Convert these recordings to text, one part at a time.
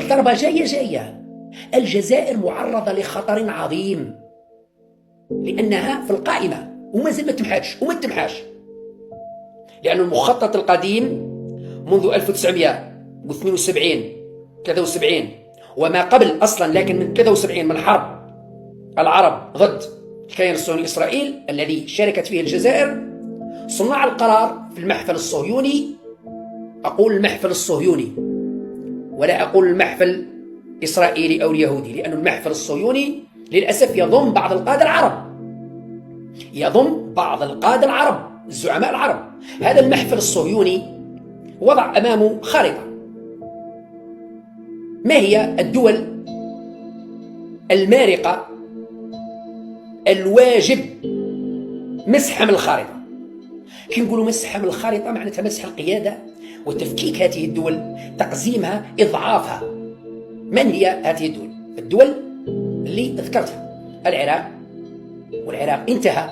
الضربة جاية. الجزائر معرضة لخطر عظيم لأنها في القائمة ومازال ما تمحاش لأن المخطط القديم منذ 1972 73 وما قبل أصلا، لكن من 73 من حرب العرب ضد الكيان الصهيوني إسرائيل الذي شاركت فيه الجزائر، صناع القرار في المحفل الصهيوني، أقول المحفل الصهيوني ولا أقول المحفل إسرائيلي أو اليهودي، لأن المحفل الصهيوني للأسف يضم بعض القادة العرب الزعماء العرب. هذا المحفل الصهيوني وضع أمامه خارطة. ما هي الدول المارقة الواجب مسحها من الخارطة؟ كي نقولوا مسحها من الخارطة معناتها مسح القيادة وتفكيك هذه الدول، تقزيمها، إضعافها. من هي هذه الدول؟ الدول اللي ذكرتها: العراق والعراق انتهى،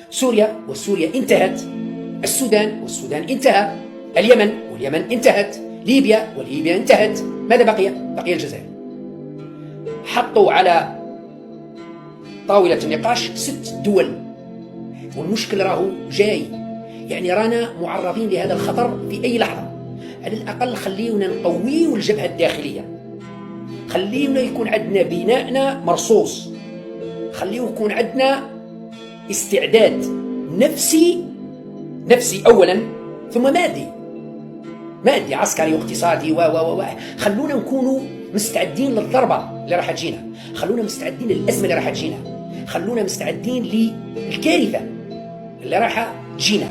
سوريا والسوريا انتهت، السودان والسودان انتهى، اليمن واليمن انتهت، ليبيا والليبيا انتهت. ماذا بقي؟ بقي الجزائر. حطوا على طاولة النقاش 6 دول، والمشكل راهو جاي، يعني رانا معرضين لهذا الخطر في أي لحظة. على الأقل خليونا نقويو الجبهة الداخلية، خليونا يكون عندنا بناءنا مرصوص، خليو يكون عندنا استعداد نفسي أولا، ثم مادي عسكري واقتصادي خلونا نكونوا مستعدين للضربة اللي راح تجينا، خلونا مستعدين للأزمة اللي راح تجينا، خلونا مستعدين للكارثة اللي راح تجينا.